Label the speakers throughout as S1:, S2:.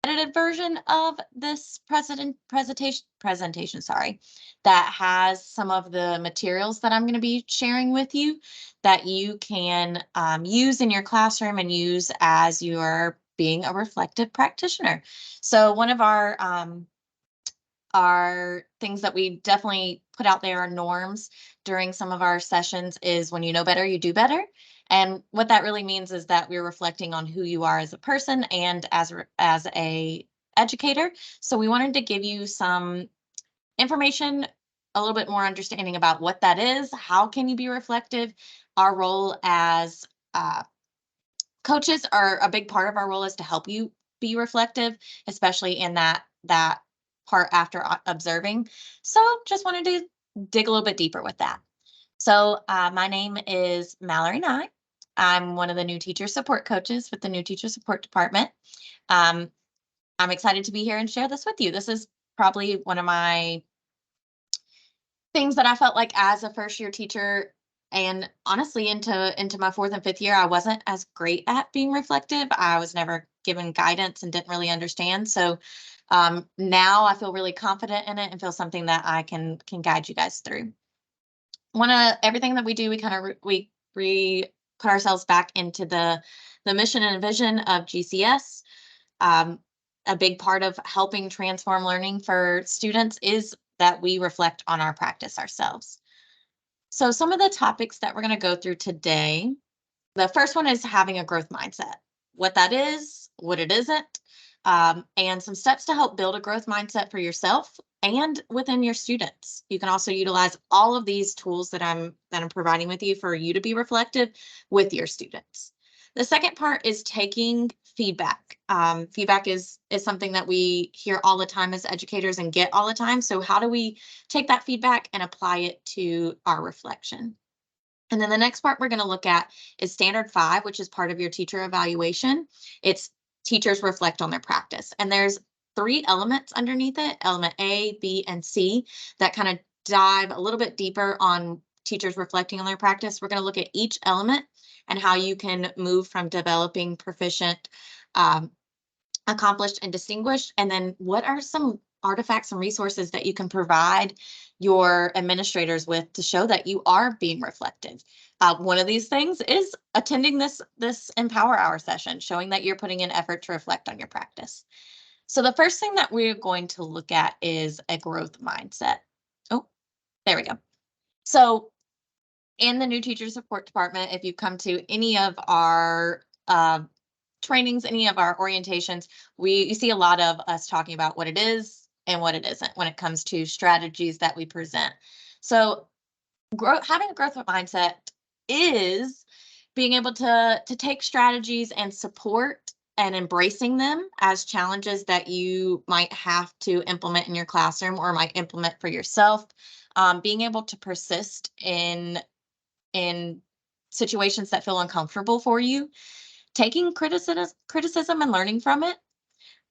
S1: edited version of this presentation, sorry, that has some of the materials that I'm going to be sharing with you that you can use in your classroom and use as you're being a reflective practitioner. So one of our things that we definitely put out there are norms during some of our sessions is when you know better, you do better. And what that really means is that we're reflecting on who you are as a person and as a educator. So we wanted to give you some information, a little bit more understanding about what that is, how can you be reflective. Our role as coaches are a big part of our role is to help you be reflective, especially in that part after observing. So just wanted to dig a little bit deeper with that. So my name is Mallory Nye. I'm one of the new teacher support coaches with the new teacher support department. Um, I'm excited to be here and share this with you. This is probably one of my things that I felt like as a first year teacher, and honestly into my fourth and fifth year, I wasn't as great at being reflective. I was never given guidance and didn't really understand. So now I feel really confident in it and feel something that I can guide you guys through. Everything that we do, we kind of we put ourselves back into the mission and vision of GCS. A big part of helping transform learning for students is that we reflect on our practice ourselves. So some of the topics that we're going to go through today, the first one is having a growth mindset, what that is, what it isn't, and some steps to help build a growth mindset for yourself and within your students. You can also utilize all of these tools that I'm providing with you for you to be reflective with your students. The second part is taking feedback. Feedback is something that we hear all the time as educators and get all the time. So how do we take that feedback and apply it to our reflection? And then the next part we're going to look at is standard 5, which is part of your teacher evaluation. It's teachers reflect on their practice. And there's 3 elements underneath it, element A, B, and C, that kind of dive a little bit deeper on teachers reflecting on their practice. We're going to look at each element and how you can move from developing, proficient, accomplished, and distinguished. And then what are some artifacts and resources that you can provide your administrators with to show that you are being reflective. One of these things is attending this Empower Hour session, showing that you're putting in effort to reflect on your practice. So the first thing that we're going to look at is a growth mindset. Oh, there we go. So in the new teacher support department, if you come to any of our trainings, any of our orientations, you see a lot of us talking about what it is and what it isn't when it comes to strategies that we present. So having a growth mindset is being able to take strategies and support and embracing them as challenges that you might have to implement in your classroom or might implement for yourself. Being able to persist in situations that feel uncomfortable for you, taking criticism and learning from it.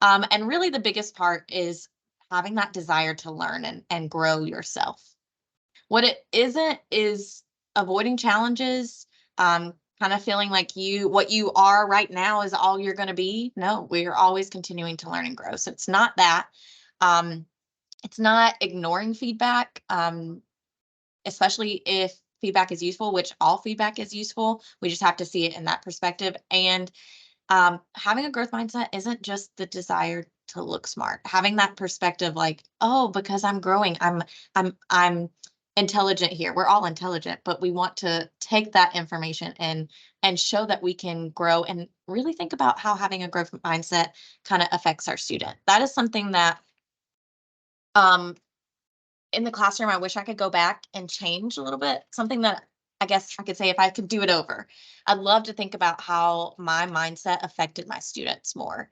S1: And really the biggest part is having that desire to learn and grow yourself. What it isn't is avoiding challenges, kind of feeling like what you are right now is all you're going to be. No, we're always continuing to learn and grow. So it's not that. It's not ignoring feedback, especially if feedback is useful, which all feedback is useful. We just have to see it in that perspective. And having a growth mindset isn't just the desire to look smart. Having that perspective, like, oh, because I'm growing, I'm intelligent here. We're all intelligent, but we want to take that information and show that we can grow and really think about how having a growth mindset kind of affects our student. That is something that in the classroom, I wish I could go back and change a little bit. Something that I guess I could say if I could do it over, I'd love to think about how my mindset affected my students more.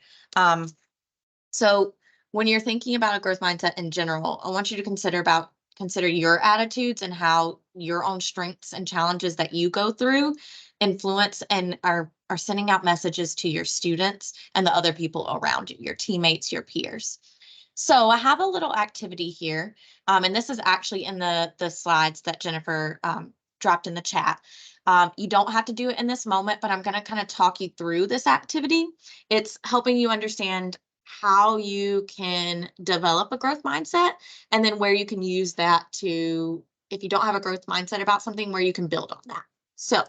S1: So when you're thinking about a growth mindset in general, I want you to consider your attitudes and how your own strengths and challenges that you go through influence and are sending out messages to your students and the other people around you, your teammates, your peers. So I have a little activity here, and this is actually in the slides that Jennifer dropped in the chat. You don't have to do it in this moment, but I'm going to kind of talk you through this activity. It's helping you understand how you can develop a growth mindset, and then where you can use that to, if you don't have a growth mindset about something, where you can build on that. So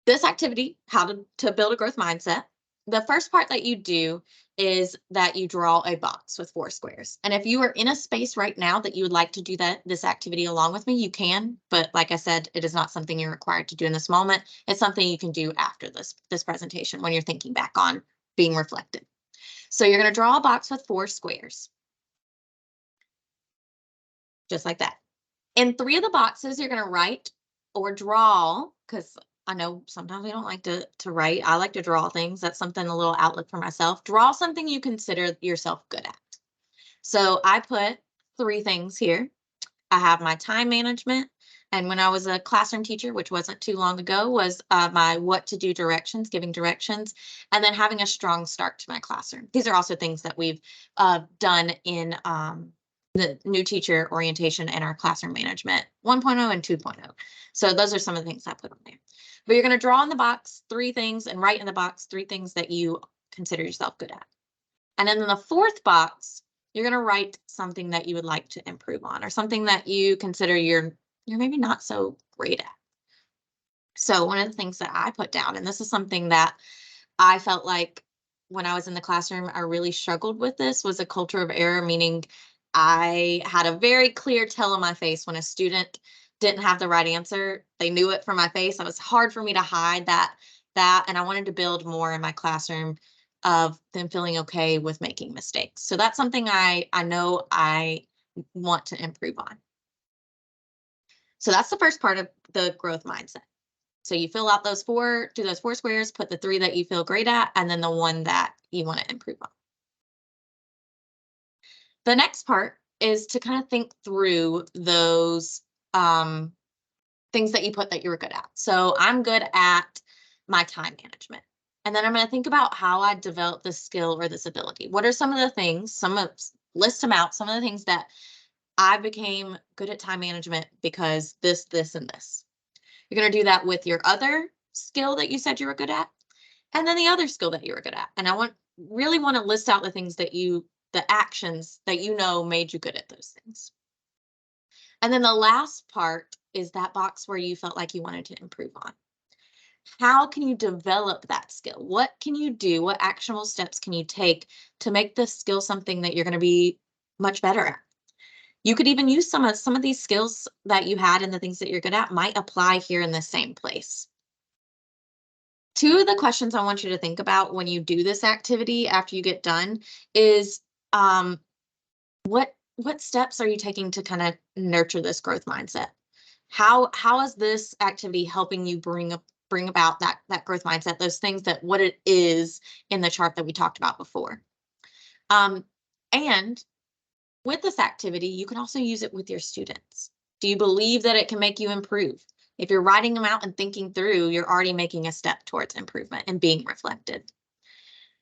S1: this activity, how to build a growth mindset, the first part that you do is that you draw a box with 4 squares. And if you are in a space right now that you would like to do this activity along with me, you can. But like I said, it is not something you're required to do in this moment. It's something you can do after this presentation when you're thinking back on being reflective. So you're going to draw a box with 4 squares, just like that. In 3 of the boxes, you're going to write or draw, because I know sometimes we don't like to write. I like to draw things. That's something, a little outlet for myself. Draw something you consider yourself good at. So I put 3 things here. I have my time management. And when I was a classroom teacher, which wasn't too long ago, was my what to do directions, giving directions, and then having a strong start to my classroom. These are also things that we've done in the new teacher orientation and our classroom management 1.0 and 2.0. So those are some of the things I put on there. But you're going to draw in the box 3 things and write in the box 3 things that you consider yourself good at. And then in the 4th box, you're going to write something that you would like to improve on, or something that you consider you're maybe not so great at. So one of the things that I put down, and this is something that I felt like when I was in the classroom, I really struggled with this, was a culture of error, meaning I had a very clear tell on my face when a student didn't have the right answer. They knew it from my face. It was hard for me to hide that, and I wanted to build more in my classroom of them feeling okay with making mistakes. So that's something I know I want to improve on. So that's the first part of the growth mindset. So you fill out those 4, do those 4 squares, put the 3 that you feel great at, and then the 1 that you want to improve on. The next part is to kind of think through those things that you put that you were good at. So I'm good at my time management. And then I'm going to think about how I developed this skill or this ability. What are some of the things, list them out, some of the things that I became good at time management because this, and this. You're going to do that with your other skill that you said you were good at, and then the other skill that you were good at. And I really want to list out the things that the actions that you know made you good at those things. And then the last part is that box where you felt like you wanted to improve on. How can you develop that skill? What can you do? What actionable steps can you take to make this skill something that you're going to be much better at? You could even use some of these skills that you had and the things that you're good at might apply here in the same place. 2 of the questions I want you to think about when you do this activity after you get done is what steps are you taking to kind of nurture this growth mindset? How is this activity helping you bring about that growth mindset, those things, that what it is in the chart that we talked about before? And with this activity, you can also use it with your students. Do you believe that it can make you improve? If you're writing them out and thinking through, you're already making a step towards improvement and being reflected.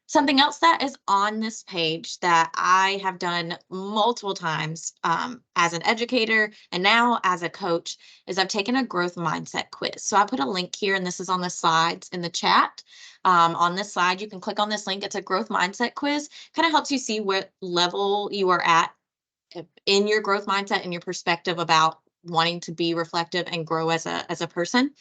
S1: Something else that is on this page that I have done multiple times as an educator and now as a coach is I've taken a growth mindset quiz. So I put a link here, and this is on the slides in the chat. On this slide, you can click on this link. It's a growth mindset quiz. Kind of helps you see what level you are at in your growth mindset and your perspective about wanting to be reflective and grow as a person.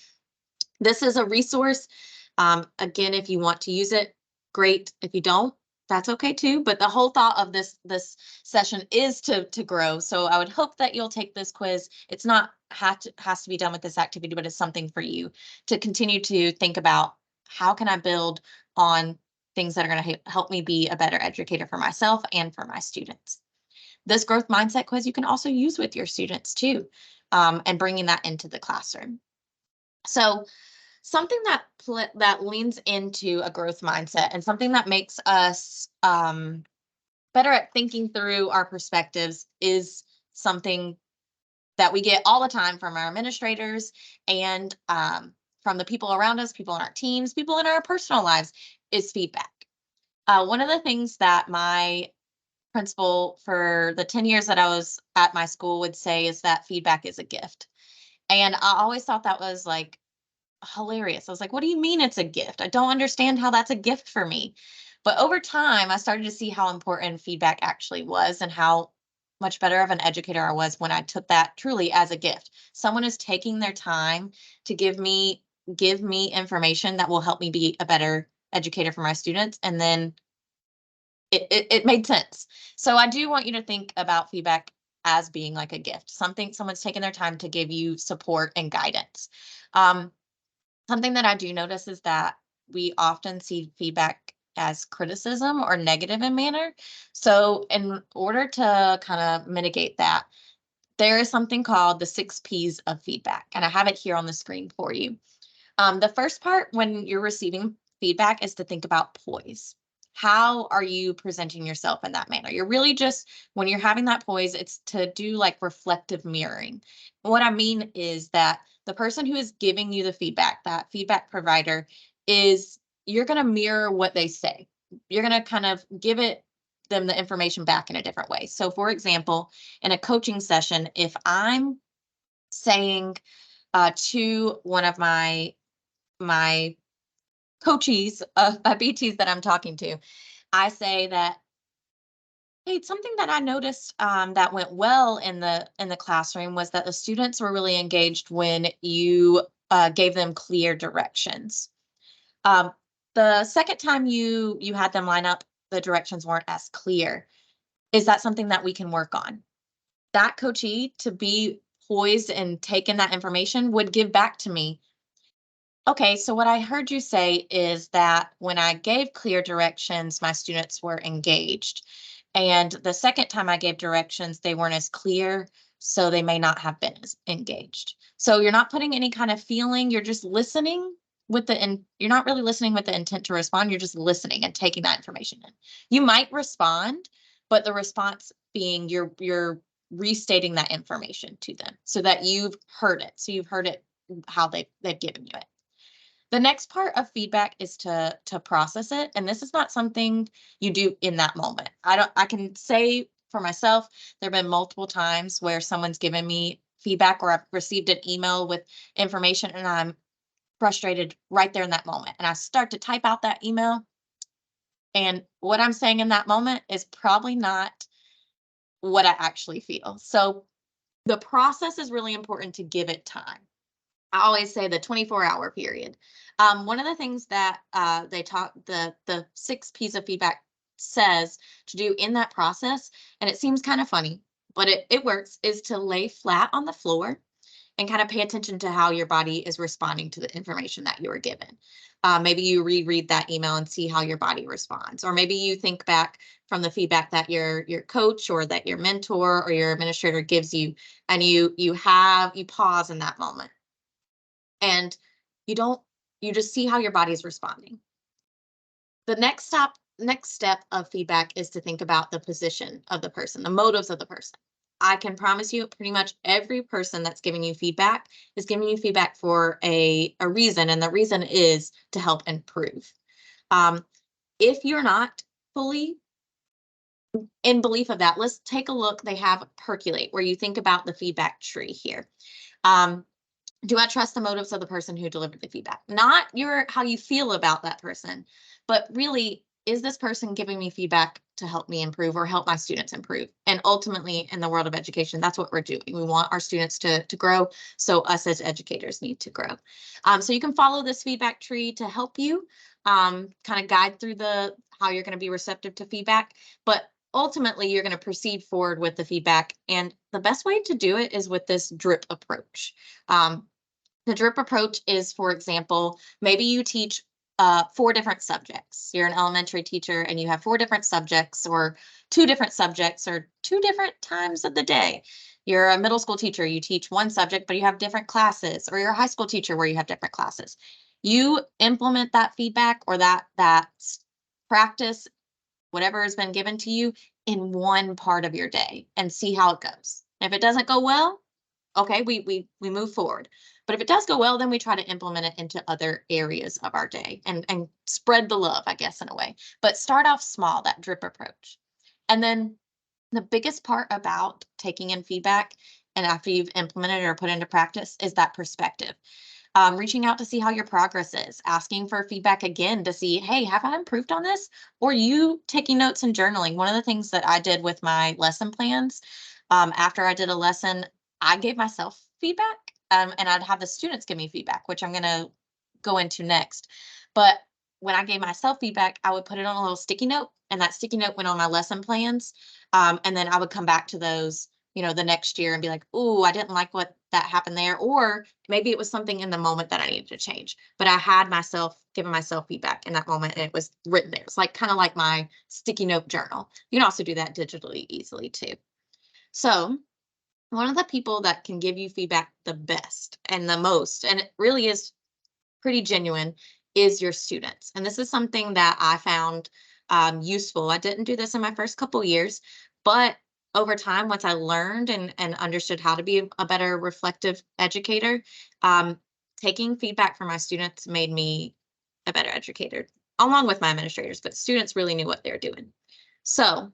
S1: This is a resource. Again, if you want to use it, great. If you don't, that's okay too. But the whole thought of this session is to grow. So I would hope that you'll take this quiz. It's not has to be done with this activity, but it's something for you to continue to think about. How can I build on things that are going to help me be a better educator for myself and for my students? This growth mindset quiz you can also use with your students too, and bringing that into the classroom. So something that leans into a growth mindset and something that makes us better at thinking through our perspectives is something that we get all the time from our administrators and from the people around us, people in our teams, people in our personal lives, is feedback. One of the things that my principal for the 10 years that I was at my school would say is that feedback is a gift. And I always thought that was like hilarious. I was like, what do you mean it's a gift? I don't understand how that's a gift for me. But over time, I started to see how important feedback actually was and how much better of an educator I was when I took that truly as a gift. Someone is taking their time to give me information that will help me be a better educator for my students, and then it made sense. So I do want you to think about feedback as being like a gift, something someone's taking their time to give you support and guidance. Um, Something that I do notice is that we often see feedback as criticism or negative in manner. So in order to kind of mitigate that, there is something called the 6 Ps of feedback, and I have it here on the screen for you. The first part when you're receiving feedback is to think about poise. How are you presenting yourself in that manner? You're really just, when you're having that poise, it's to do like reflective mirroring. What I mean is that the person who is giving you the feedback, that feedback provider, is you're going to mirror what they say. You're going to kind of give them the information back in a different way. So, for example, in a coaching session, if I'm saying to one of my coachees, BTs that I'm talking to, I say that, hey, something that I noticed that went well in the classroom was that the students were really engaged when you gave them clear directions. Um, the second time you had them line up, the directions weren't as clear. Is that something that we can work on? That coachee, to be poised and taking that information, would give back to me, okay, so what I heard you say is that when I gave clear directions, my students were engaged. And the second time I gave directions, they weren't as clear, so they may not have been as engaged. So you're not putting any kind of feeling, you're just listening you're not really listening with the intent to respond, you're just listening and taking that information in. You might respond, but the response being you're restating that information to them so that you've heard it. So you've heard it how they've given you it. The next part of feedback is to process it, and this is not something you do in that moment. I can say for myself, there have been multiple times where someone's given me feedback or I've received an email with information and I'm frustrated right there in that moment. And I start to type out that email, and what I'm saying in that moment is probably not what I actually feel. So the process is really important, to give it time. I always say the 24-hour period. One of the things that they taught, the 6 Ps of feedback says to do in that process, and it seems kind of funny, but it works, is to lay flat on the floor and kind of pay attention to how your body is responding to the information that you were given. Maybe you reread that email and see how your body responds, or maybe you think back from the feedback that your coach or that your mentor or your administrator gives you, and you pause in that moment and you don't you just see how your body is responding. The next step of feedback is to think about the position of the person, the motives of the person. I can promise you pretty much every person that's giving you feedback is giving you feedback for a reason, and the reason is to help improve. Um, if you're not fully in belief of that, let's take a look. They have Percolate, where you think about the feedback tree here. Um, do I trust the motives of the person who delivered the feedback? Not how you feel about that person, but really, is this person giving me feedback to help me improve or help my students improve? And ultimately, in the world of education, that's what we're doing. We want our students to grow, so us as educators need to grow. So you can follow this feedback tree to help you kind of guide through how you're going to be receptive to feedback, but ultimately you're going to proceed forward with the feedback. And the best way to do it is with this drip approach. The drip approach is, for example, maybe you teach 4 different subjects. You're an elementary teacher and you have 4 different subjects, or 2 different subjects, or 2 different times of the day. You're a middle school teacher, you teach 1 subject, but you have different classes, or you're a high school teacher where you have different classes. You implement that feedback or that practice, whatever has been given to you, in one part of your day and see how it goes. If it doesn't go well, okay, we move forward. But if it does go well, then we try to implement it into other areas of our day and spread the love, I guess, in a way. But start off small, that drip approach. And then the biggest part about taking in feedback and after you've implemented it or put into practice is that perspective. reaching out to see how your progress is, asking for feedback again to see, hey, have I improved on this? Or you taking notes and journaling. One of the things that I did with my lesson plans, after I did a lesson, I gave myself feedback, and I'd have the students give me feedback, which I'm going to go into next. But when I gave myself feedback, I would put it on a little sticky note, and that sticky note went on my lesson plans. And then I would come back to those, the next year and be like, "Ooh, I didn't like what that happened there," or maybe it was something in the moment that I needed to change. But I had myself given myself feedback in that moment, and it was written there. It's like kind of like my sticky note journal. You can also do that digitally easily too. So one of the people that can give you feedback the best and the most, and it really is pretty genuine, is your students. And this is something that I found useful. I didn't do this in my first couple years, but over time, once I learned and understood how to be a better reflective educator, um, taking feedback from my students made me a better educator, along with my administrators, but students really knew what they were doing. So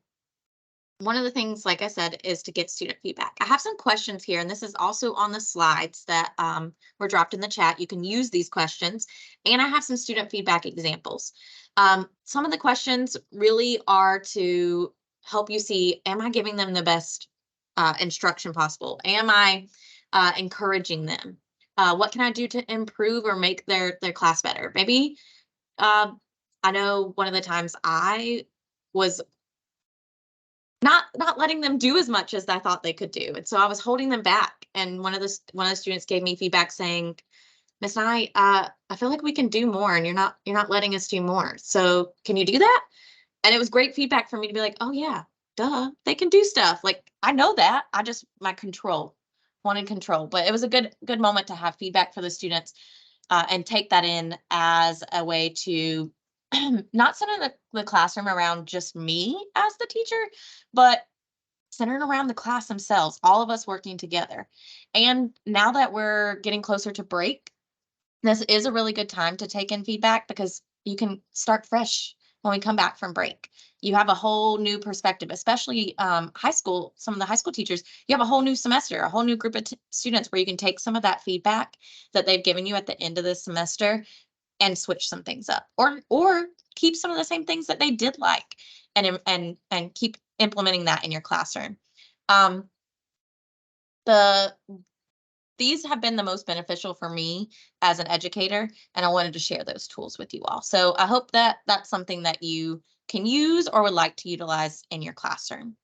S1: one of the things, like I said, is to get student feedback. I have some questions here, and this is also on the slides that were dropped in the chat. You can use these questions, and I have some student feedback examples. Some of the questions really are to help you see, am I giving them the best instruction possible? Am I encouraging them? What can I do to improve or make their class better? Maybe I know one of the times I was not letting them do as much as I thought they could do. And so I was holding them back. And one of the students gave me feedback saying, "Miss Nye, I feel like we can do more, and you're not letting us do more. So can you do that?" And it was great feedback for me to be like, "Oh yeah, duh, they can do stuff. Like I know that. I just my control wanted control." But it was a good moment to have feedback for the students, and take that in as a way to not center the classroom around just me as the teacher, but centered around the class themselves, all of us working together. And now that we're getting closer to break, this is a really good time to take in feedback because you can start fresh when we come back from break. You have a whole new perspective, especially high school. Some of the high school teachers, you have a whole new semester, a whole new group of students where you can take some of that feedback that they've given you at the end of the semester and switch some things up, or keep some of the same things that they did like, and keep implementing that in your classroom. Um, the these have been the most beneficial for me as an educator, and I wanted to share those tools with you all. So I hope that that's something that you can use or would like to utilize in your classroom.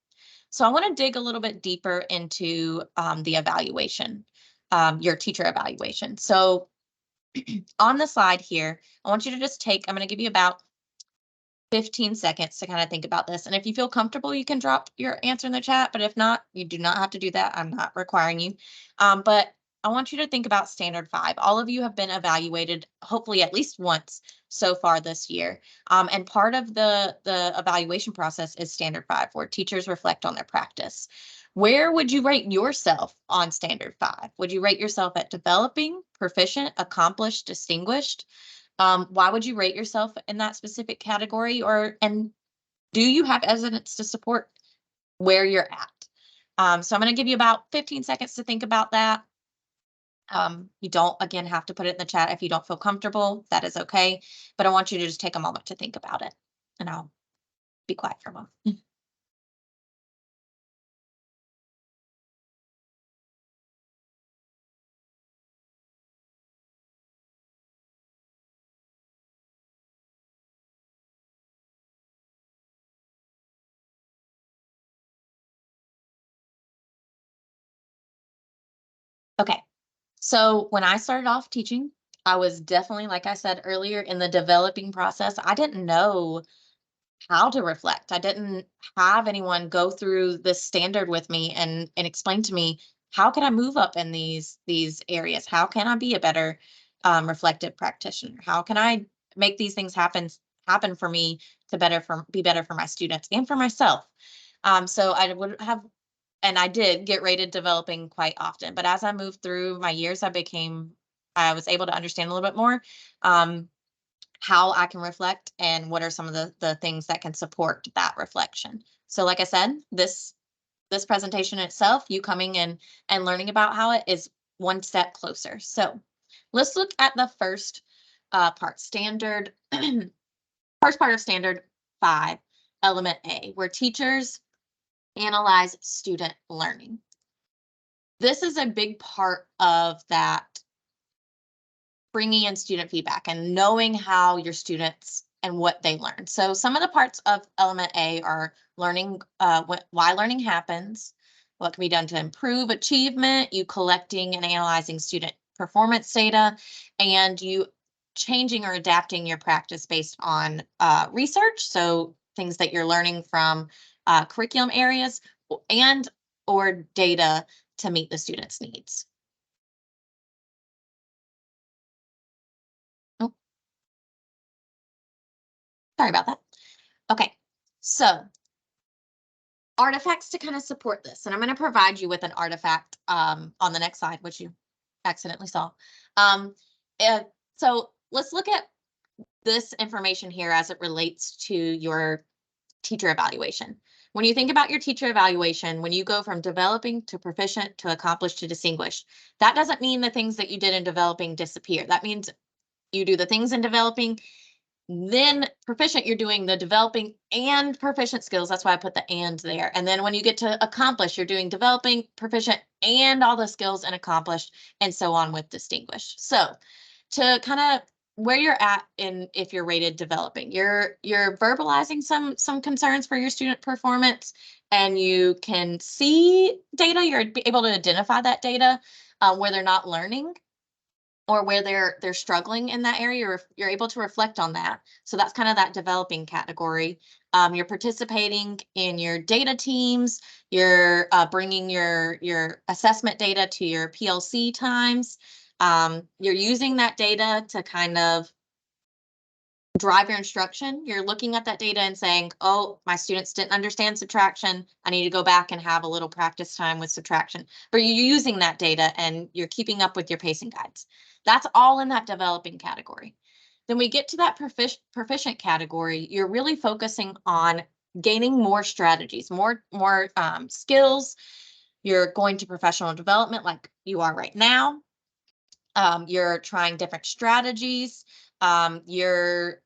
S1: So I want to dig a little bit deeper into the evaluation, your teacher evaluation. So on the slide here, I want you to just I'm going to give you about 15 seconds to kind of think about this. And if you feel comfortable, you can drop your answer in the chat. But if not, you do not have to do that. I'm not requiring you. But I want you to think about standard 5. All of you have been evaluated, hopefully at least once so far this year. And part of the evaluation process is standard 5, where teachers reflect on their practice. Where would you rate yourself on standard 5? Would you rate yourself at developing, proficient, accomplished, distinguished? Why would you rate yourself in that specific category? And do you have evidence to support where you're at? So I'm going to give you about 15 seconds to think about that. You don't, again, have to put it in the chat if you don't feel comfortable. That is okay. But I want you to just take a moment to think about it. And I'll be quiet for a moment. Okay. So when I started off teaching, I was definitely, like I said earlier, in the developing process. I didn't know how to reflect. I didn't have anyone go through this standard with me and explain to me, how can I move up in these areas? How can I be a better reflective practitioner? How can I make these things happen for me to be better for my students and for myself? So I would have, and I did get rated developing quite often. But as I moved through my years, I was able to understand a little bit more. How I can reflect and what are some of the things that can support that reflection. So like I said, this presentation itself, you coming in and learning about how it is one step closer. So Let's look at the first part, first part of standard 5, element A, where teachers analyze student learning. This is a big part of that, bringing in student feedback and knowing how your students and what they learn. So some of the parts of element A are learning, why learning happens, what can be done to improve achievement, you collecting and analyzing student performance data, and you changing or adapting your practice based on research. So things that you're learning from curriculum areas and or data to meet the students' needs. Oh, sorry about that. Okay, so artifacts to kind of support this. And I'm going to provide you with an artifact on the next slide, which you accidentally saw. Um, uh, so let's look at this information here as it relates to your teacher evaluation. When you think about your teacher evaluation, when you go from developing to proficient to accomplished to distinguished, that doesn't mean the things that you did in developing disappear. That means you do the things in developing, then proficient, you're doing the developing and proficient skills. That's why I put the and there. And then when you get to accomplished, you're doing developing, proficient, and all the skills and accomplished, and so on with distinguished. So to kind of where you're at in, if you're rated developing, you're verbalizing some concerns for your student performance, and you can see data. You're able to identify that data where they're not learning or where they're struggling in that area. You're able to reflect on that. So that's kind of that developing category. You're participating in your data teams. You're bringing your assessment data to your PLC times. You're using that data to kind of drive your instruction. You're looking at that data and saying, oh, my students didn't understand subtraction. I need to go back and have a little practice time with subtraction. But you're using that data and you're keeping up with your pacing guides. That's all in that developing category. Then we get to that proficient category. You're really focusing on gaining more strategies, more skills. You're going to professional development like you are right now. You're trying different strategies. You're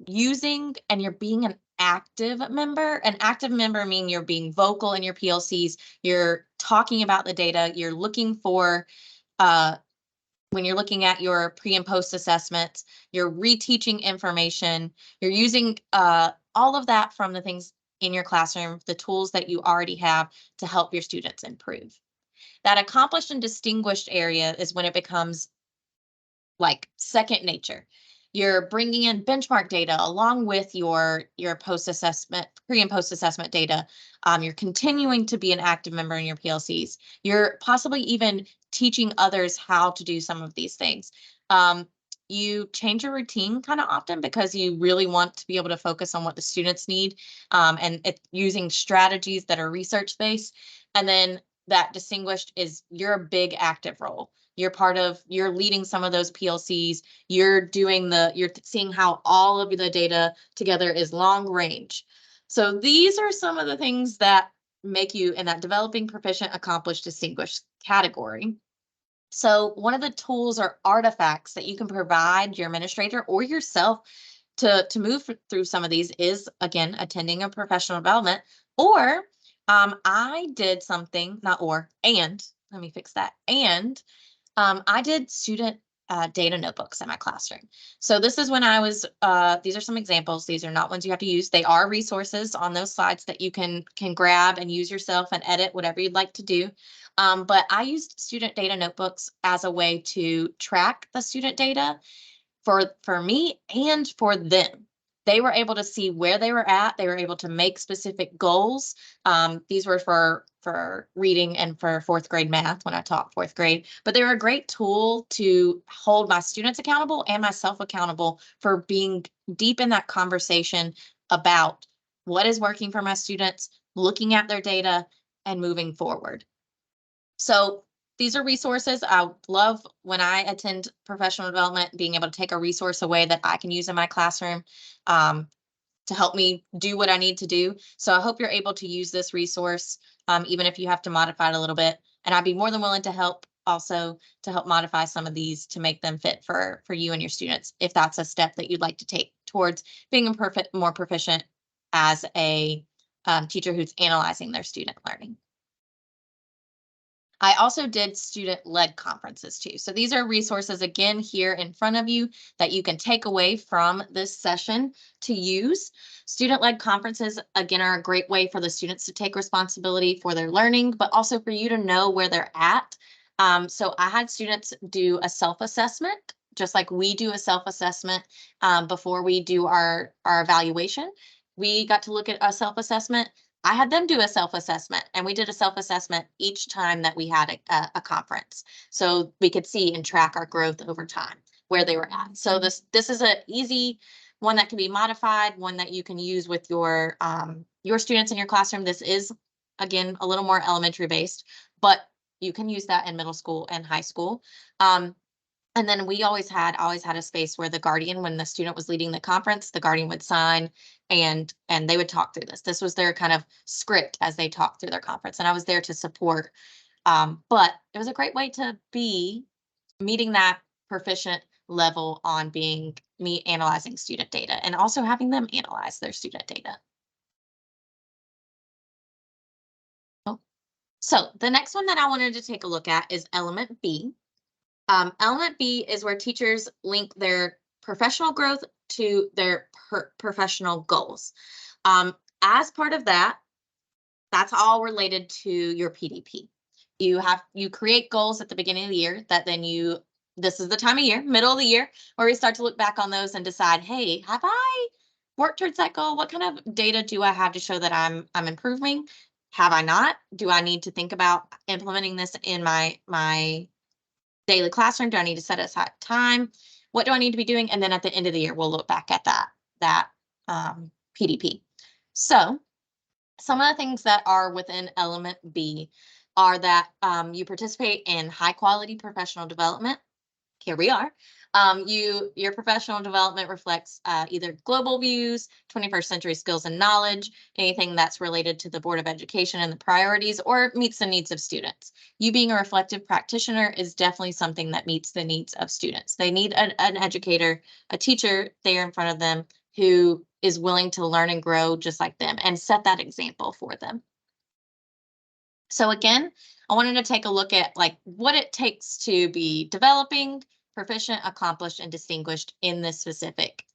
S1: using and you're being an active member. An active member meaning you're being vocal in your PLCs. You're talking about the data. You're looking for, when you're looking at your pre and post assessments, you're reteaching information. You're using all of that from the things in your classroom, the tools that you already have to help your students improve. That accomplished and distinguished area is when it becomes like second nature. You're bringing in benchmark data along with your post assessment, pre and post assessment data. You're continuing to be an active member in your PLCs. You're possibly even teaching others how to do some of these things. You change your routine kind of often because you really want to be able to focus on what the students need, and using strategies that are research based. And then that distinguished is your big active role. You're leading some of those PLCs. You're seeing how all of the data together is long range. So these are some of the things that make you in that developing, proficient, accomplished, distinguished category. So one of the tools or artifacts that you can provide your administrator or yourself to move through some of these is, again, attending a professional development. Or I did something, not or, and let me fix that. And I did student data notebooks in my classroom. So this is when I was, these are some examples. These are not ones you have to use. They are resources on those slides that you can grab and use yourself and edit whatever you'd like to do. But I used student data notebooks as a way to track the student data for me and for them. They were able to see where they were at. They were able to make specific goals. These were for reading and for fourth grade math when I taught fourth grade. But they were a great tool to hold my students accountable and myself accountable for being deep in that conversation about what is working for my students, looking at their data, and moving forward. So these are resources. I love when I attend professional development, being able to take a resource away that I can use in my classroom to help me do what I need to do. So I hope you're able to use this resource, even if you have to modify it a little bit. And I'd be more than willing to help also to help modify some of these to make them fit for you and your students, if that's a step that you'd like to take towards being more proficient as a teacher who's analyzing their student learning. I also did student-led conferences too. So these are resources again here in front of you that you can take away from this session to use. Student-led conferences, again, are a great way for the students to take responsibility for their learning, but also for you to know where they're at. So I had students do a self-assessment, just like we do a self-assessment before we do our evaluation. We got to look at a self-assessment. I had them do a self-assessment, and we did a self-assessment each time that we had a conference. So we could see and track our growth over time, where they were at. So this is an easy one that can be modified, one that you can use with your students in your classroom. This is, again, a little more elementary based, but you can use that in middle school and high school. And then we always had a space where the guardian, when the student was leading the conference, the guardian would sign and they would talk through this. This was their kind of script as they talked through their conference, and I was there to support. But it was a great way to be meeting that proficient level on being me analyzing student data and also having them analyze their student data. Oh. So the next one that I wanted to take a look at is element B. Element B is where teachers link their professional growth to their professional goals. As part of that, that's all related to your PDP. You create goals at the beginning of the year that then this is the time of year, middle of the year, where we start to look back on those and decide, hey, have I worked towards that goal? What kind of data do I have to show that I'm improving? Have I not? Do I need to think about implementing this in my daily classroom? Do I need to set aside time? What do I need to be doing? And then at the end of the year, we'll look back at that PDP. So some of the things that are within element B are that you participate in high quality professional development. Here we are. Your professional development reflects either global views, 21st century skills and knowledge, anything that's related to the Board of Education and the priorities, or meets the needs of students. You being a reflective practitioner is definitely something that meets the needs of students. They need an educator, a teacher there in front of them who is willing to learn and grow just like them and set that example for them. So again, I wanted to take a look at like what it takes to be developing, proficient, accomplished, and distinguished in this specific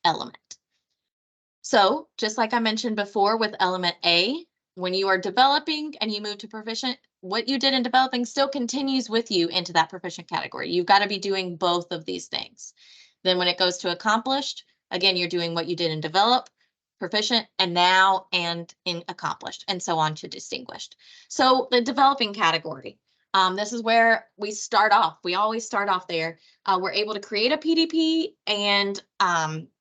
S1: element. So just like I mentioned before with element A, when you are developing and you move to proficient, what you did in developing still continues with you into that proficient category. You've got to be doing both of these things. Then when it goes to accomplished, again, you're doing what you did in develop, proficient, and now and in accomplished, and so on to distinguished. So the developing category, this is where we start off. We always start off there. We're able to create a PDP and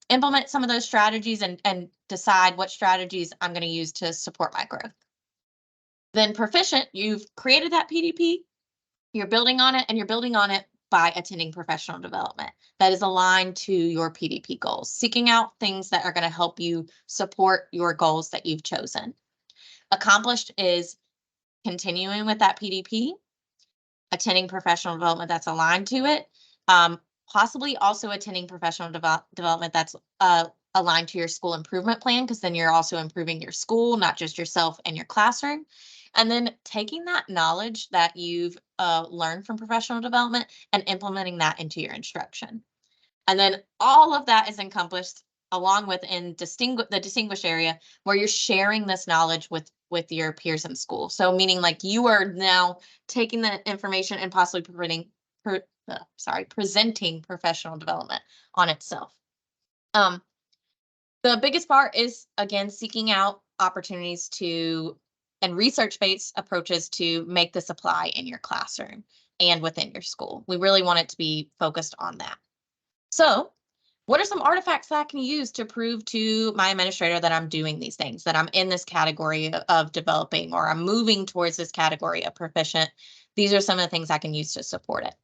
S1: implement some of those strategies and decide what strategies I'm going to use to support my growth. Then proficient, you've created that PDP, you're building on it, and you're building on it by attending professional development that is aligned to your PDP goals, seeking out things that are going to help you support your goals that you've chosen. Accomplished is continuing with that PDP, attending professional development that's aligned to it, possibly also attending professional development that's aligned to your school improvement plan, because then you're also improving your school, not just yourself and your classroom. And then taking that knowledge that you've learned from professional development and implementing that into your instruction. And then all of that is encompassed along with in the distinguished area, where you're sharing this knowledge with your peers in school. So meaning like you are now taking the information and possibly presenting professional development on itself. The biggest part is, again, seeking out opportunities and research-based approaches to make this apply in your classroom and within your school. We really want it to be focused on that. So what are some artifacts that I can use to prove to my administrator that I'm doing these things, that I'm in this category of developing, or I'm moving towards this category of proficient? These are some of the things I can use to support it.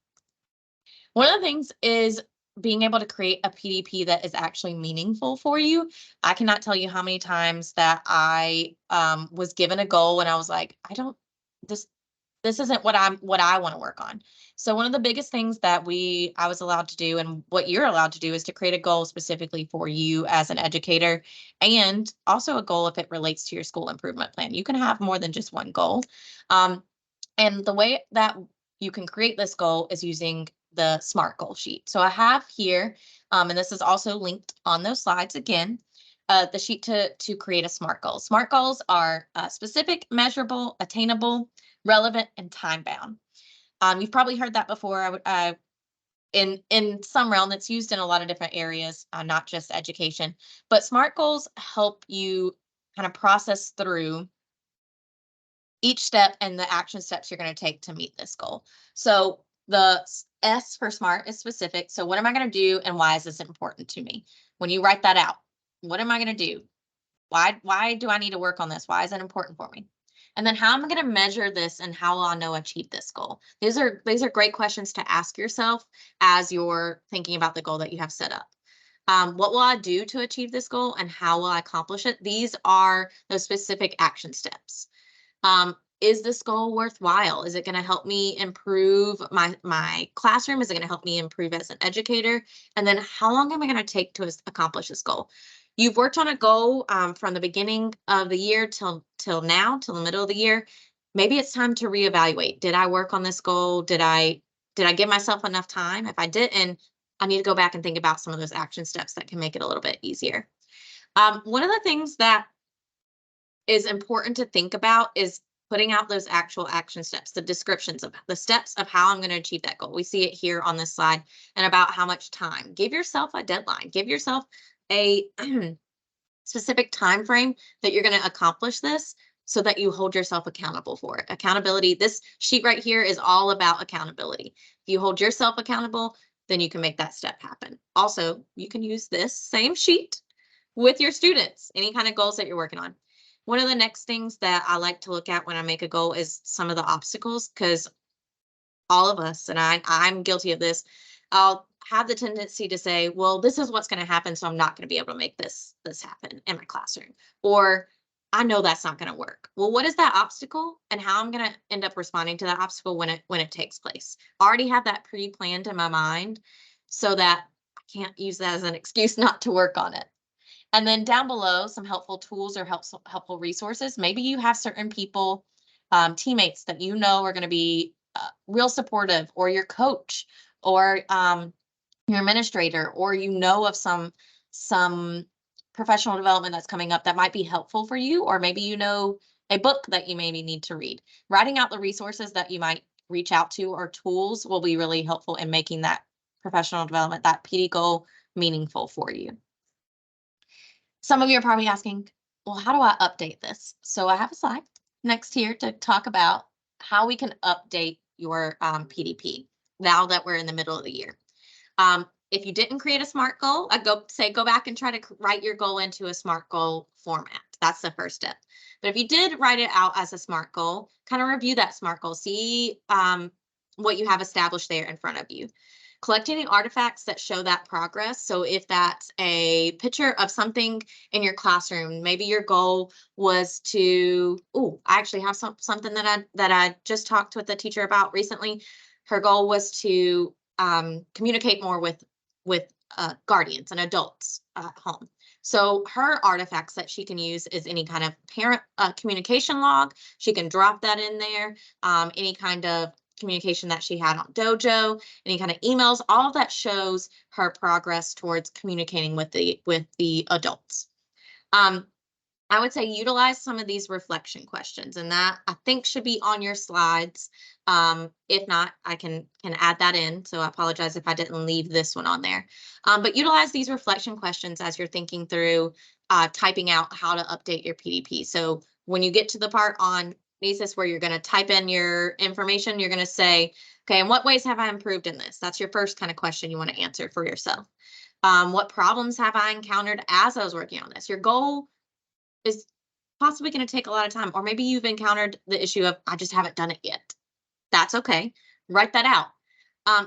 S1: One of the things is being able to create a PDP that is actually meaningful for you. I cannot tell you how many times that I was given a goal and I was like, this isn't what I want to work on. So one of the biggest things that I was allowed to do, and what you're allowed to do, is to create a goal specifically for you as an educator, and also a goal if it relates to your school improvement plan. You can have more than just one goal. And the way that you can create this goal is using the SMART goal sheet. So I have here, and this is also linked on those slides again, the sheet to create a SMART goal. SMART goals are specific, measurable, attainable, relevant, and time bound. You've probably heard that before. In some realm, it's used in a lot of different areas, not just education. But SMART goals help you kind of process through each step and the action steps you're going to take to meet this goal. So the S for SMART is specific. So what am I going to do, and why is this important to me? When you write that out, what am I going to do? Why do I need to work on this? Why is it important for me? And then how am I going to measure this, and how will I know I achieved this goal? These are great questions to ask yourself as you're thinking about the goal that you have set up. What will I do to achieve this goal, and how will I accomplish it? These are those specific action steps. Is this goal worthwhile? Is it going to help me improve my classroom? Is it going to help me improve as an educator? And then how long am I going to take to accomplish this goal? You've worked on a goal from the beginning of the year till now, till the middle of the year. Maybe it's time to reevaluate. Did I work on this goal? Did I give myself enough time? If I didn't, I need to go back and think about some of those action steps that can make it a little bit easier. One of the things that is important to think about is putting out those actual action steps, the descriptions of the steps of how I'm going to achieve that goal. We see it here on this slide, and about how much time. Give yourself a deadline. Give yourself a specific time frame that you're going to accomplish this, so that you hold yourself accountable for it. Accountability, this sheet right here is all about accountability. If you hold yourself accountable, then you can make that step happen. Also, you can use this same sheet with your students, any kind of goals that you're working on. One of the next things that I like to look at when I make a goal is some of the obstacles, because all of us, and I'm guilty of this, I'll have the tendency to say, well, this is what's going to happen, so I'm not going to be able to make this happen in my classroom. Or I know that's not going to work. Well, what is that obstacle, and how I'm going to end up responding to that obstacle when it takes place? I already have that pre-planned in my mind, so that I can't use that as an excuse not to work on it. And then down below, some helpful tools or helpful resources. Maybe you have certain people, teammates that you know are going to be real supportive, or your coach, or your administrator, or you know of some professional development that's coming up that might be helpful for you, or maybe you know a book that you maybe need to read. Writing out the resources that you might reach out to, or tools, will be really helpful in making that professional development, that PD goal, meaningful for you. Some of you are probably asking, well, how do I update this? So I have a slide next here to talk about how we can update your PDP now that we're in the middle of the year. If you didn't create a SMART goal, I'd go back and try to write your goal into a SMART goal format. That's the first step. But if you did write it out as a SMART goal, kind of review that SMART goal, see what you have established there in front of you. Collect any artifacts that show that progress. So if that's a picture of something in your classroom, maybe your goal was to, I actually have something that I just talked with a teacher about recently. Her goal was to communicate more with guardians and adults at home. So her artifacts that she can use is any kind of parent communication log. She can drop that in there. Any kind of communication that she had on Dojo, any kind of emails, all of that shows her progress towards communicating with the adults. I would say utilize some of these reflection questions, and that I think should be on your slides. If not, I can add that in. So I apologize if I didn't leave this one on there. But utilize these reflection questions as you're thinking through typing out how to update your PDP. So when you get to the part on basis where you're going to type in your information, you're going to say, okay, in what ways have I improved in this? That's your first kind of question you want to answer for yourself. What problems have I encountered as I was working on this? Your goal is possibly going to take a lot of time, or maybe you've encountered the issue of, I just haven't done it yet. That's okay. Write that out.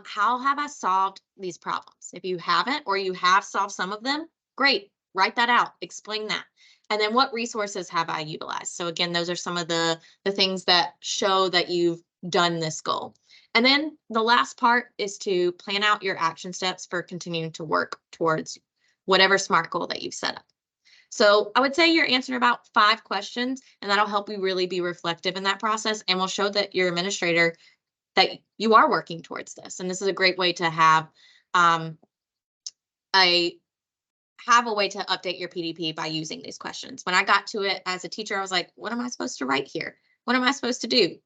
S1: How have I solved these problems? If you haven't, or you have solved some of them, great. Write that out. Explain that. And then what resources have I utilized? So again, those are some of the things that show that you've done this goal. And then the last part is to plan out your action steps for continuing to work towards whatever SMART goal that you've set up. So I would say you're answering about 5 questions, and that'll help you really be reflective in that process, and will show that your administrator that you are working towards this. And this is a great way to have a way to update your PDP by using these questions. When I got to it as a teacher, I was like, what am I supposed to write here? What am I supposed to do?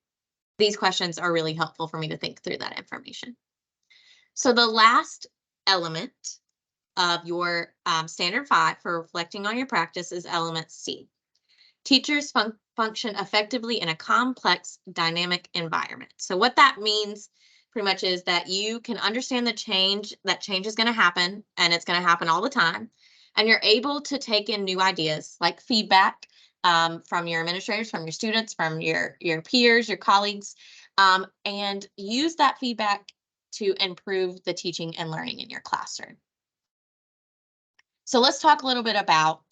S1: These questions are really helpful for me to think through that information. So the last element of your standard 5 for reflecting on your practice is element C. Teachers function effectively in a complex, dynamic environment. So what that means pretty much is that you can understand that change is going to happen, and it's going to happen all the time. And you're able to take in new ideas like feedback from your administrators, from your students, from your peers, your colleagues, and use that feedback to improve the teaching and learning in your classroom. So let's talk a little bit about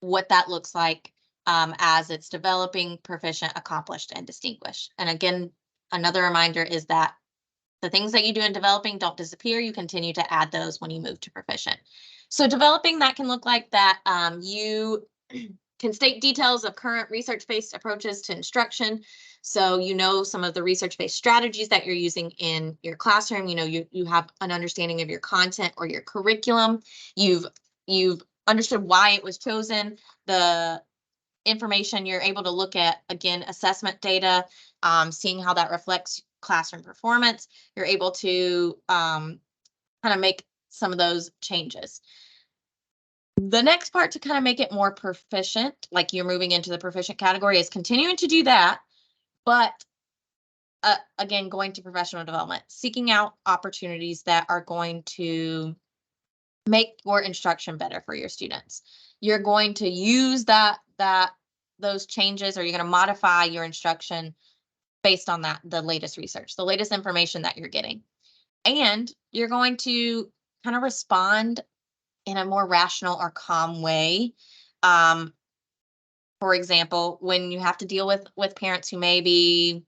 S1: what that looks like as it's developing, proficient, accomplished, and distinguished. And again, another reminder is that the things that you do in developing don't disappear. You continue to add those when you move to proficient. So developing, that can look like that you can state details of current research-based approaches to instruction. So you know some of the research-based strategies that you're using in your classroom. You know, you have an understanding of your content or your curriculum. You've understood why it was chosen. The information you're able to look at, again, assessment data, seeing how that reflects classroom performance. You're able to kind of make some of those changes. The next part to kind of make it more proficient, like you're moving into the proficient category, is continuing to do that, but again, going to professional development, seeking out opportunities that are going to make your instruction better for your students. You're going to use those changes, or you're going to modify your instruction based on the latest research, the latest information that you're getting. And you're going to kind of respond in a more rational or calm way. For example, when you have to deal with parents who may be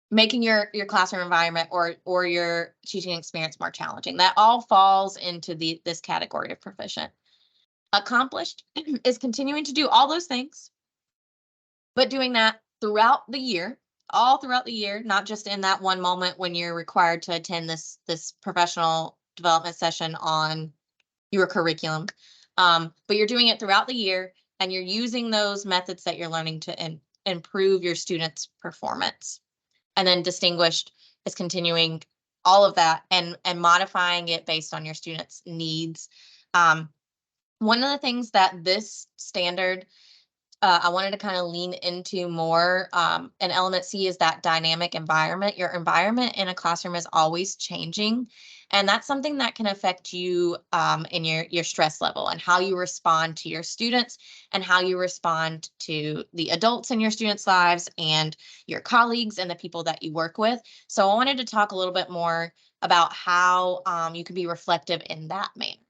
S1: making your classroom environment or your teaching experience more challenging, that all falls into this category of proficient. Accomplished is continuing to do all those things, but doing that throughout the year, all throughout the year, not just in that one moment when you're required to attend this professional development session on your curriculum. But you're doing it throughout the year, and you're using those methods that you're learning to improve your students' performance. And then distinguished is continuing all of that and modifying it based on your students' needs. One of the things that this standard I wanted to kind of lean into more in element C is that dynamic environment. Your environment in a classroom is always changing, and that's something that can affect you in your stress level and how you respond to your students and how you respond to the adults in your students' lives and your colleagues and the people that you work with. So I wanted to talk a little bit more about how you can be reflective in that manner.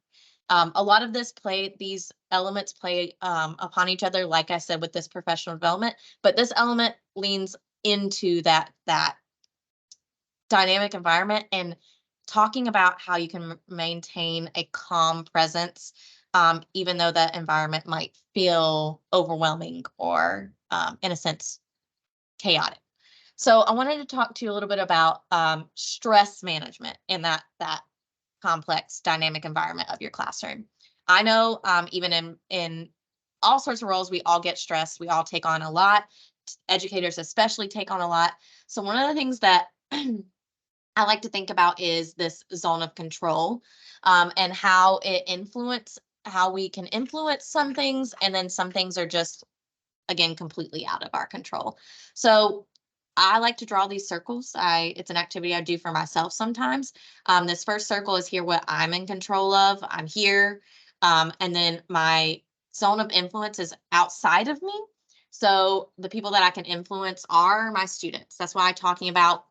S1: A lot of these elements play upon each other, like I said, with this professional development, but this element leans into that dynamic environment and talking about how you can maintain a calm presence, even though that environment might feel overwhelming or, in a sense, chaotic. So I wanted to talk to you a little bit about stress management in that complex dynamic environment of your classroom. I know even in all sorts of roles, we all get stressed. We all take on a lot. Educators especially take on a lot. So one of the things that I like to think about is this zone of control and how we can influence some things, and then some things are just, again, completely out of our control. So I like to draw these circles. It's an activity I do for myself sometimes. This first circle is here what I'm in control of. I'm here. And then my zone of influence is outside of me. So the people that I can influence are my students. That's why I'm talking about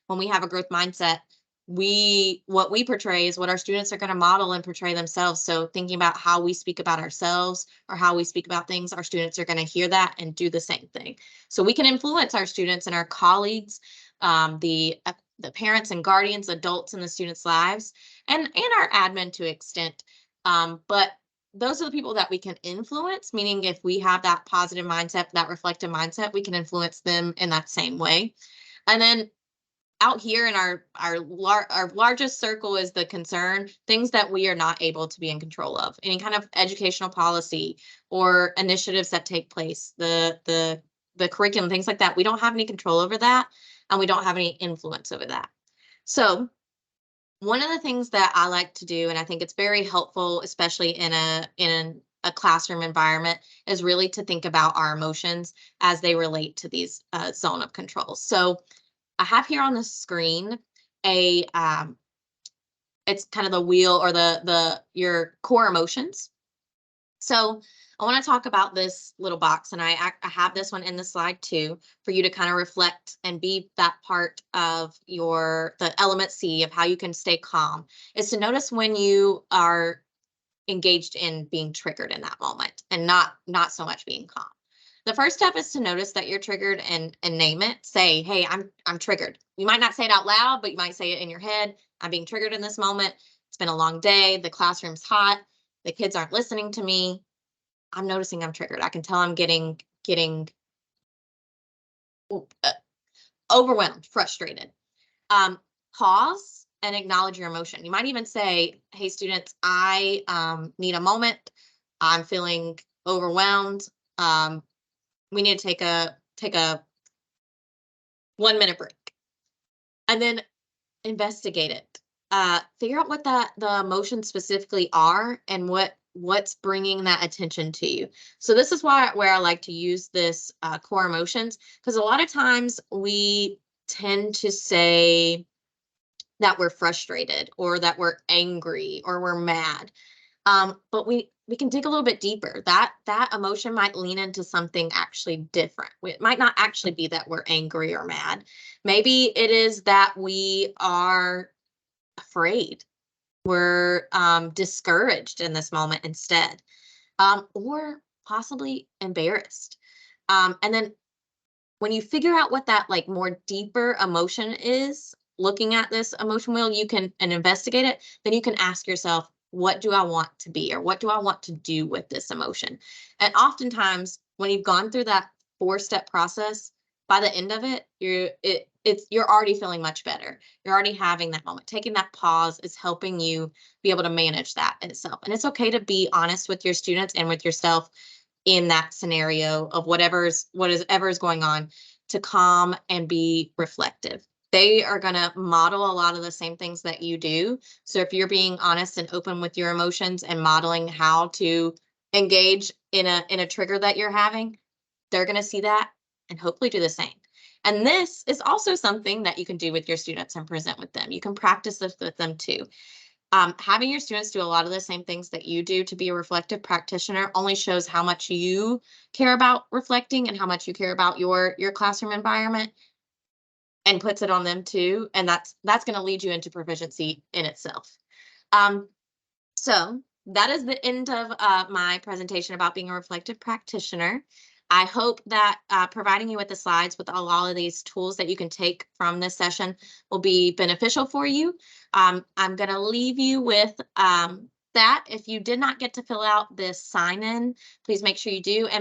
S1: when we have a growth mindset, what we portray is what our students are going to model and portray themselves. So thinking about how we speak about ourselves or how we speak about things, our students are going to hear that and do the same thing. So we can influence our students and our colleagues, the parents and guardians, adults in the students' lives, and our admin to extent. But those are the people that we can influence, meaning if we have that positive mindset, that reflective mindset, we can influence them in that same way. And then out here in our largest circle is the concern, things that we are not able to be in control of, any kind of educational policy or initiatives that take place, the curriculum, things like that. We don't have any control over that, and we don't have any influence over that. So one of the things that I like to do, and I think it's very helpful, especially in a classroom environment, is really to think about our emotions as they relate to these zone of control. So I have here on the screen a it's kind of the wheel or your core emotions. So I want to talk about this little box, and I have this one in the slide too, for you to kind of reflect and be that part of the element C of how you can stay calm, is to notice when you are engaged in being triggered in that moment and not so much being calm. The first step is to notice that you're triggered and name it. Say, hey, I'm triggered. You might not say it out loud, but you might say it in your head. I'm being triggered in this moment. It's been a long day. The classroom's hot. The kids aren't listening to me. I'm noticing I'm triggered. I can tell I'm getting uh, overwhelmed, frustrated. Pause and acknowledge your emotion. You might even say, hey, students, I need a moment. I'm feeling overwhelmed. We need to take a 1 minute break, and then investigate it. Figure out what the emotions specifically are and what's bringing that attention to you. So this is where I like to use this core emotions, because a lot of times we tend to say that we're frustrated or that we're angry or we're mad. But we can dig a little bit deeper. That emotion might lean into something actually different. It might not actually be that we're angry or mad. Maybe it is that we are afraid. We're discouraged in this moment instead, or possibly embarrassed. And then when you figure out what that like more deeper emotion is, looking at this emotion wheel, you can and investigate it, then you can ask yourself, what do I want to be, or what do I want to do with this emotion? And oftentimes when you've gone through that 4-step process, by the end of it, you're already feeling much better. You're already having that moment. Taking that pause is helping you be able to manage that in itself. And it's okay to be honest with your students and with yourself in that scenario of whatever is going on, to calm and be reflective. They are going to model a lot of the same things that you do. So if you're being honest and open with your emotions and modeling how to engage in a trigger that you're having, they're going to see that and hopefully do the same. And this is also something that you can do with your students and present with them. You can practice this with them too. Having your students do a lot of the same things that you do to be a reflective practitioner only shows how much you care about reflecting and how much you care about your classroom environment, and puts it on them too. And that's going to lead you into proficiency in itself. So that is the end of my presentation about being a reflective practitioner. I hope that providing you with the slides with all of these tools that you can take from this session will be beneficial for you. I'm going to leave you with that. If you did not get to fill out this sign-in, please make sure you do. And